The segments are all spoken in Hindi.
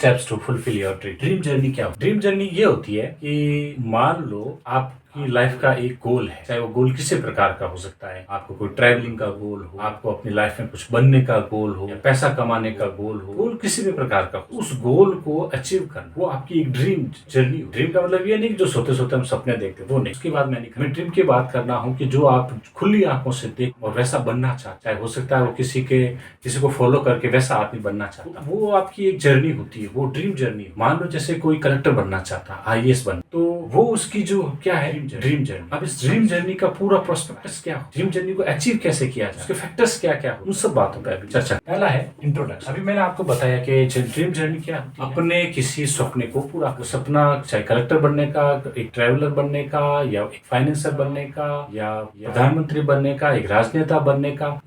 Steps to fulfil your dream. Dream journey क्या होती है? ड्रीम जर्नी ये होती है कि मान लो आपकी लाइफ का एक गोल है, चाहे वो गोल किसी प्रकार का हो सकता है। आपको कोई ट्रैवलिंग का गोल हो, आपको अपनी लाइफ में कुछ बनने का गोल हो, या पैसा कमाने का गोल हो, गोल किसी भी प्रकार का हो, उस गोल को अचीव करना वो आपकी एक ड्रीम जर्नी हो। ड्रीम का मतलब ये नहीं कि जो सोते सोते हम सपने देखते वो नहीं। उसकी बात मैं ड्रीम की बात करना हूँ कि जो आप खुली आंखों से देख और वैसा बनना चाहते, चाहे हो सकता है वो किसी को फॉलो करके वैसा आदमी बनना चाहता, वो आपकी एक जर्नी होती है, वो ड्रीम जर्नी। मान लो जैसे कोई कलेक्टर बनना चाहता, IAS बन, तो वो उसकी जो क्या है ड्रीम जर्नी। अब इस ड्रीम जर्नी का पूरा प्रोस्पेक्टस क्या हो, ड्रीम जर्नी को अचीव कैसे किया जाए, उसके फैक्टर्स क्या क्या हो, उन सब बातों पर अभी चर्चा। पहला है इंट्रोडक्शन। अभी मैंने आपको बताया कि ड्रीम जर्नी क्या होती है। अपने किसी सपने को पूरा, सपना चाहे कलेक्टर बनने का, एक ट्रैवलर बनने का, या एक फाइनेंसर बनने का, या प्रधानमंत्री बनने का, एक राजनेता बनने का,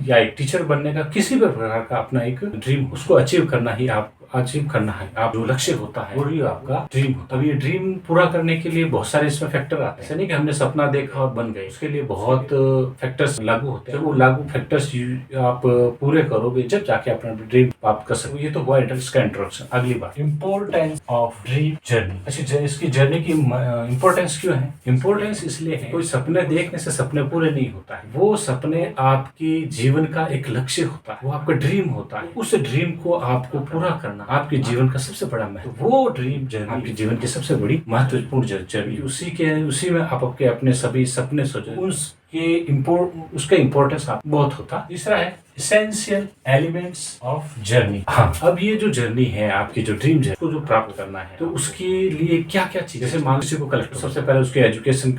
या एक टीचर बनने का, किसी भी प्रकार का अपना एक ड्रीम, उसको अचीव करना ही आप अचीव करना है। आप जो लक्ष्य होता है वही आपका ड्रीम होता है। अब ये ड्रीम पूरा करने के लिए बहुत सारे इसमें फैक्टर आते हैं। ऐसा नहीं कि हमने सपना देखा और बन गए, उसके लिए बहुत फैक्टर्स लागू होते हैं। वो लागू फैक्टर्स आप पूरे करोगे जब जाके अपना ड्रीम प्राप्त कर सकते। ये तो हुआ इसका इंट्रोडक्शन। अगली बात, इम्पोर्टेंस ऑफ ड्रीम जर्नी। अच्छा, इसकी जर्नी की इम्पोर्टेंस क्यों है? इम्पोर्टेंस इसलिए है, कोई सपने देखने से सपने पूरे नहीं होता है। वो सपने आपके जीवन का एक लक्ष्य होता है, वो आपका ड्रीम होता है। उस ड्रीम को आपको पूरा करना आपके जीवन का सबसे बड़ा महत्व। वो ड्रीम जर्नी आपके जीवन की सबसे बड़ी महत्वपूर्ण जर्नी। उसी में आप अपने सभी सपने सोचो, उसका इम्पोर्टेंस आप बहुत होता। तीसरा है एसेंशियल एलिमेंट्स ऑफ जर्नी। हाँ, अब ये जो जर्नी है आपकी, जो ड्रीम जर्नी को जो प्राप्त करना है, तो उसके लिए क्या क्या चीज, जैसे मान लीजिए को कलेक्टर, सबसे पहले उसके एजुकेशन,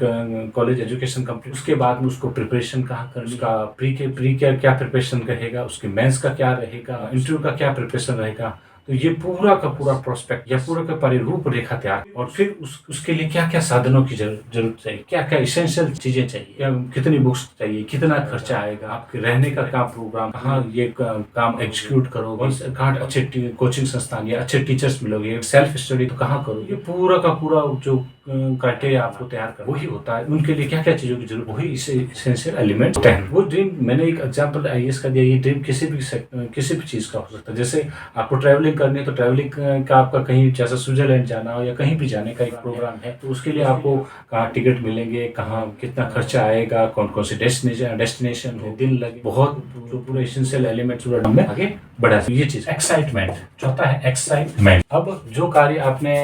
कॉलेज एजुकेशन कंप्लीट, उसके बाद में उसको प्रिपरेशन कहाँ करनी, उसका प्री केयर क्या प्रिपरेशन रहेगा, उसके मेंस का क्या रहेगा, इंटरव्यू का क्या प्रिपरेशन रहेगा। तो ये पूरा का पूरा प्रोस्पेक्ट या पूरा का परिरूप रेखा तैयार, और फिर उसके लिए क्या क्या साधनों की जरूरत चाहिए, क्या क्या इसेंशियल चीजें चाहिए, कितनी बुक्स चाहिए, कितना खर्चा आएगा, आपके रहने का क्या प्रोग्राम, कहाँ ये काम एग्जीक्यूट करोगे, कहाँ अच्छे कोचिंग संस्थान या अच्छे टीचर्स मिलोगे, सेल्फ स्टडी तो कहाँ करोगे, पूरा का पूरा जो क्राइटेरिया आपको तैयार कर वही होता है। उनके लिए क्या क्या चीजों की जरूरत, वही इसेंशियल एलिमेंट होते हैं। वो ड्रीम, मैंने एक एग्जांपल IAS का दिया, ये ड्रीम किसी भी चीज का हो सकता है। जैसे आपको ट्रैवलिंग करनी है, तो ट्रैवलिंग का आपका कहीं जैसा स्विट्जरलैंड जाना हो या कहीं भी जाने का एक प्रोग्राम है, तो उसके लिए आपको कहाँ टिकट मिलेंगे, कहाँ कितना खर्चा आएगा, कौन कौन से डेस्टिनेशन है, दिन लगे, बहुत जो पूरे इसेंशियल एलिमेंट पूरा में आगे बढ़ा। ये चीज एक्साइटमेंट। चौथा है एक्साइटमेंट। अब जो कार्य आपने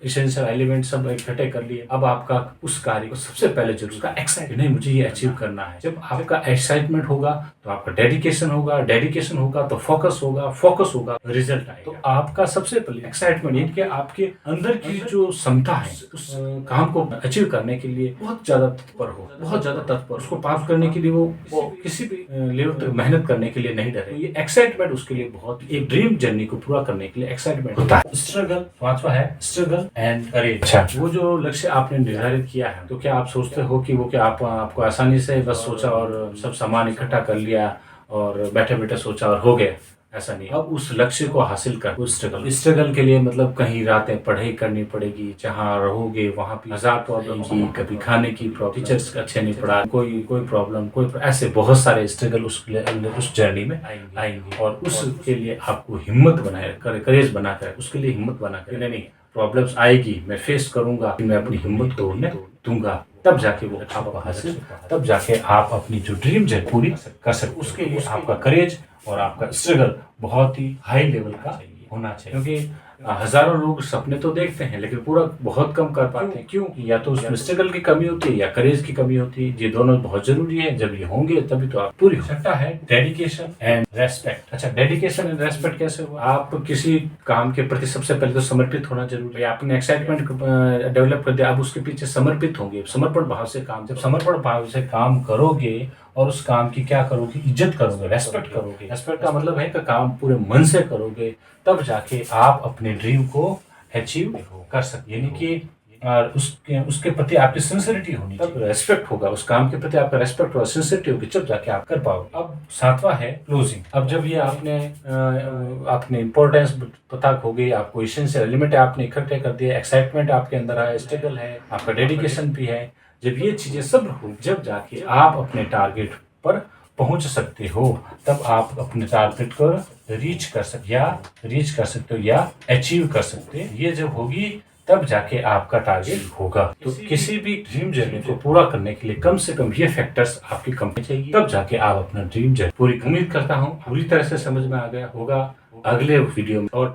इसेंशियल एलिमेंट सब इकट्ठे कर लिए, अब आपका उस कार्य को सबसे पहले जरूर उसका एक्साइटमेंट, नहीं मुझे ये अचीव करना है। जब आपका एक्साइटमेंट होगा तो आपका डेडिकेशन होगा तो फोकस होगा रिजल्ट आएगा। तो आपका सबसे पहले एक्साइटमेंट, यानी कि आपके अंदर की जो क्षमता है उस काम को अचीव करने के लिए बहुत ज्यादा तत्पर, उसको प्राप्त करने के लिए वो किसी भी लेवल तक मेहनत करने के लिए नहीं डरे। ये एक्साइटमेंट उसके लिए बहुत, एक ड्रीम जर्नी को पूरा करने के लिए एक्साइटमेंट होता है। स्ट्रगल, पांचवा है स्ट्रगल एंड करेज। अच्छा, वो जो लक्ष्य आपने निर्धारित किया है, तो क्या आप सोचते हो कि वो क्या आपको आसानी से बस सोचा और सब सामान इकट्ठा कर लिया और बैठे बैठे सोचा और हो गया? ऐसा नहीं। अब उस लक्ष्य को हासिल कर, उस स्ट्रगल के लिए मतलब कहीं रातें पढ़ाई करनी पड़ेगी, जहाँ रहोगे वहाँ भी हजार प्रॉब्लम की, कभी खाने की प्रॉब्लम, टीचर्स अच्छे नहीं पढ़ा, कोई प्रॉब्लम, ऐसे बहुत सारे स्ट्रगल उस जर्नी में आएंगे। और उसके लिए आपको हिम्मत बनाए, करेज बनाकर, उसके लिए हिम्मत बनाकर, नहीं प्रॉब्लम्स आएगी, मैं फेस करूंगा, मैं अपनी हिम्मत तोड़ने दूंगा, तब जाके वो आपको हासिल, तब जाके आप अपनी जो ड्रीम है पूरी कर सकते। उसके लिए आपका करेज और आपका स्ट्रगल बहुत ही हाई लेवल का होना चाहिए, क्योंकि हजारों लोग सपने तो देखते हैं लेकिन पूरा बहुत कम कर पाते हैं। क्यों? या तो उसमें स्ट्रगल की कमी होती है या करेज की कमी होती है। ये दोनों बहुत जरूरी है, जब ये होंगे तभी तो आप पूरी हो। छठा है डेडिकेशन एंड रेस्पेक्ट। अच्छा, डेडिकेशन एंड रेस्पेक्ट कैसे हुआ? आप किसी काम के प्रति सबसे पहले तो समर्पित होना जरूरी है। आपने एक्साइटमेंट डेवलप कर दिया, अब उसके पीछे समर्पित होंगे, समर्पण भाव से काम, जब समर्पण भाव से काम करोगे और उस काम की क्या करोगे, इज्जत करोगे, रेस्पेक्ट करोगे। रेस्पेक्ट का मतलब है कि काम पूरे मन से करोगे, तब जाके आप अपने ड्रीम को अचीव कर सकते। यानी कि उसके प्रति आपकी सिंसियरिटी होनी चाहिए, तब रेस्पेक्ट होगा, उस काम के प्रति आपका रेस्पेक्ट होगा, सिंसियरिटी होगी, जब जाके आप कर पाओगे। अब सातवां है क्लोजिंग। अब जब ये आपने इंपॉर्टेंस पता हो गई, आपको इसेंशियल एलिमेंट आपने इकट्ठे कर दिए, एक्साइटमेंट आपके अंदर है, स्ट्रगल है, आपका डेडिकेशन भी है, जब ये चीजें सब हो, जब जाके आप अपने टारगेट पर पहुंच सकते हो, तब आप अपने टारगेट को रीच कर सकते हो या अचीव कर सकते हैं। ये जब होगी तब जाके आपका टारगेट होगा। तो किसी भी ड्रीम जर्नी को पूरा करने के लिए कम से कम ये फैक्टर्स आपकी कंपनी चाहिए, तब जाके आप अपना ड्रीम जर्नी पूरी। उम्मीद करता हूँ पूरी तरह से समझ में आ गया होगा। अगले वीडियो में और